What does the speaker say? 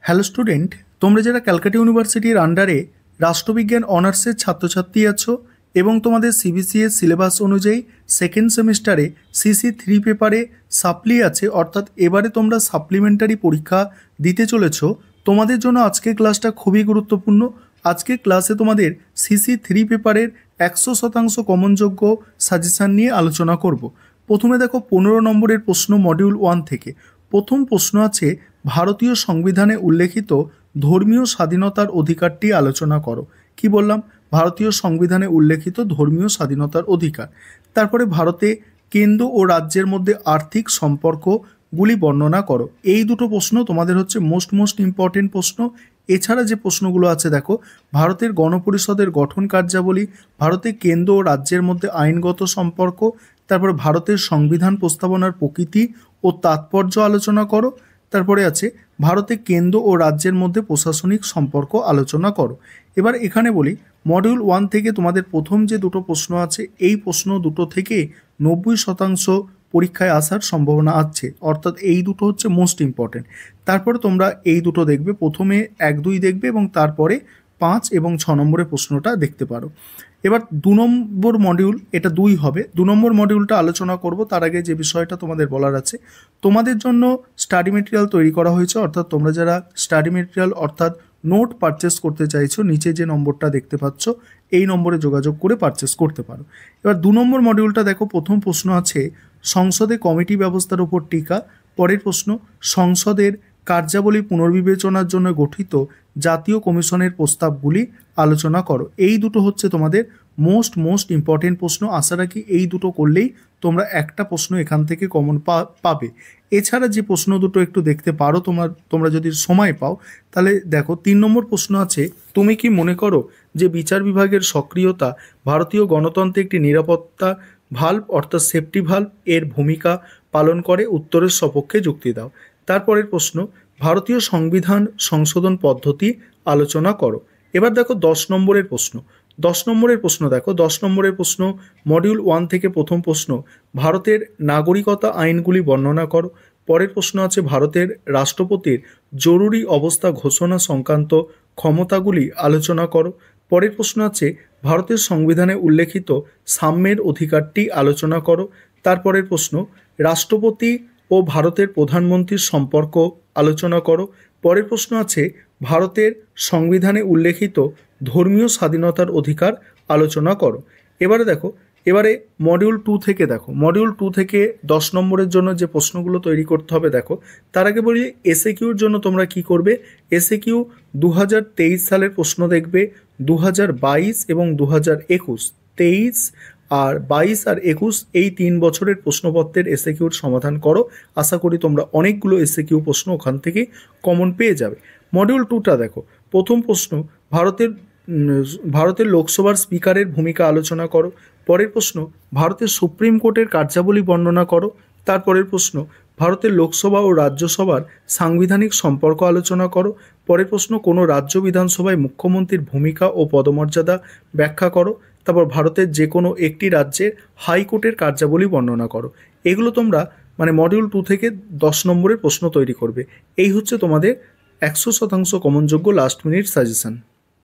Hello student, তোমরা যারা ক্যালকাটা ইউনিভার্সিটির আন্ডারে রাষ্ট্রবিজ্ঞান অনার্সের ছাত্রছাত্রী আছো এবং তোমাদের সিবিসিএস সিলেবাস অনুযায়ী সেকেন্ড সেমিস্টারে CC3 পেপারে সাপ্লি আছে, অর্থাৎ এবারে তোমরা সাপ্লিমেন্টারি পরীক্ষা দিতে চলেছো, তোমাদের জন্য আজকের ক্লাসটা খুবই গুরুত্বপূর্ণ। আজকের ক্লাসে তোমাদের CC3 পেপারের 100% কমনযোগ্য সাজেশান নিয়ে আলোচনা করব। প্রথমে দেখো 15 নম্বরের প্রশ্ন মডিউল 1 থেকে। প্রথম প্রশ্ন আছে, ভারতীয় সংবিধানে উল্লেখিত ধর্মীয় স্বাধীনতার অধিকারটি আলোচনা করো। কি বললাম? ভারতীয় সংবিধানে উল্লেখিত ধর্মীয় স্বাধীনতার অধিকার। তারপরে ভারতে কেন্দ্র ও রাজ্যের মধ্যে আর্থিক সম্পর্কগুলি বর্ণনা করো। এই দুটো প্রশ্ন তোমাদের হচ্ছে মোস্ট ইম্পর্টেন্ট প্রশ্ন। এছাড়া যে প্রশ্নগুলো আছে দেখো, ভারতের গণপরিষদের গঠন কার্যাবলী, ভারতে কেন্দ্র ও রাজ্যের মধ্যে আইনগত সম্পর্ক, তারপরে ভারতের সংবিধান প্রস্তাবনার প্রকৃতি ও তাৎপর্য আলোচনা করো। তারপরে আছে ভারতে কেন্দ্র ও রাজ্যের মধ্যে প্রশাসনিক সম্পর্ক আলোচনা করো। এবার এখানে বলি, মডিউল 1 থেকে তোমাদের প্রথম যে দুটো প্রশ্ন আছে, এই প্রশ্ন দুটো থেকে 90% পরীক্ষায় আসার সম্ভাবনা আছে, অর্থাৎ এই দুটো হচ্ছে মোস্ট ইম্পর্টেন্ট। তারপরে তোমরা এই দুটো দেখবে, প্রথমে 1-2 দেখবে এবং তারপরে 5 এবং 6 নম্বরের প্রশ্নটা দেখতে পারো। এবার 2 নম্বর মডিউল, এটা 2 হবে। 2 নম্বর মডিউলটা আলোচনা করব, তার আগে যে বিষয়টা তোমাদের বলার আছে, তোমাদের জন্য স্টাডি মেটেরিয়াল তৈরি করা হয়েছে, অর্থাৎ তোমরা যারা স্টাডি মেটেরিয়াল অর্থাৎ নোট পারচেস করতে চাইছো, নিচে যে নম্বরটা দেখতে পাচ্ছ এই নম্বরে যোগাযোগ করে পারচেস করতে পারো। এবার 2 নম্বর মডিউলটা দেখো, প্রথম প্রশ্ন আছে সংসদে কমিটি ব্যবস্থার উপর টিকা। পরের প্রশ্ন, সংসদের কার্যাবলী পুনর্বিবেচনার জন্য গঠিত জাতীয় কমিশনের প্রস্তাবগুলি আলোচনা করো। এই দুটো হচ্ছে তোমাদের মোস্ট ইম্পর্টেন্ট প্রশ্ন। আশা রাখি এই দুটো করলেই তোমরা একটা প্রশ্ন এখান থেকে কমন পাবে। এছাড়া যে প্রশ্ন দুটো একটু দেখতে পারো তোমরা যদি সময় পাও, তাহলে দেখো 3 নম্বর প্রশ্ন আছে, তুমি কি মনে করো যে বিচার বিভাগের সক্রিয়তা ভারতীয় গণতন্ত্রে একটি নিরাপত্তা ভাল্ব অর্থাৎ সেফটি ভাল্ব এর ভূমিকা পালন করে? উত্তরের সপক্ষে যুক্তি দাও। তারপরের প্রশ্ন, ভারতীয় সংবিধান সংশোধন পদ্ধতি আলোচনা করো। এবার দেখো 10 নম্বরের প্রশ্ন। 10 নম্বরের প্রশ্ন দেখো, 10 নম্বরের প্রশ্ন মডিউল 1 থেকে প্রথম প্রশ্ন, ভারতের নাগরিকতা আইনগুলি বর্ণনা করো। পরের প্রশ্ন আছে, ভারতের রাষ্ট্রপতির জরুরি অবস্থা ঘোষণা সংক্রান্ত ক্ষমতাগুলি আলোচনা করো। পরের প্রশ্ন আছে, ভারতের সংবিধানে উল্লেখিত সাম্যের অধিকারটি আলোচনা করো। তারপরের প্রশ্ন, রাষ্ট্রপতি ও ভারতের প্রধানমন্ত্রীর সম্পর্ক আলোচনা করো। পরের প্রশ্ন আছে, ভারতের সংবিধানে উল্লেখিত ধর্মীয় স্বাধীনতার অধিকার আলোচনা করো। এবারে মডিউল 2 থেকে দেখো, মডিউল 2 থেকে 10 নম্বরের জন্য যে প্রশ্নগুলো তৈরি করতে হবে দেখো, তার আগে বলি এসএকিউর জন্য তোমরা কি করবে। এসএকিউ 2023 সালের প্রশ্ন দেখবে, 2022 এবং 2021, 23 আর 22 আর 21 এই 3 বছরের প্রশ্নপত্রের এসএকিউর সমাধান করো। আশা করি তোমরা অনেকগুলো এসএকিউ প্রশ্ন ওখান থেকে কমন পেয়ে যাবে। মডিউল 2টা দেখো, প্রথম প্রশ্ন, ভারতের লোকসভার স্পিকারের ভূমিকা আলোচনা করো। পরের প্রশ্ন, ভারতের সুপ্রিম কোর্টের কার্যাবলী বর্ণনা করো। তারপরের প্রশ্ন, ভারতের লোকসভা ও রাজ্যসভার সাংবিধানিক সম্পর্ক আলোচনা করো। পরের প্রশ্ন, কোনো রাজ্য বিধানসভায় মুখ্যমন্ত্রীর ভূমিকা ও পদমর্যাদা ব্যাখ্যা করো। তারপর ভারতের যে কোনো একটি রাজ্যের হাইকোর্টের কার্যাবলী বর্ণনা করো। এগুলো তোমরা মডিউল 2 থেকে 10 নম্বরের প্রশ্ন তৈরি করবে। এই হচ্ছে তোমাদের 100% কমনযোগ্য লাস্ট মিনিট সাজেশন।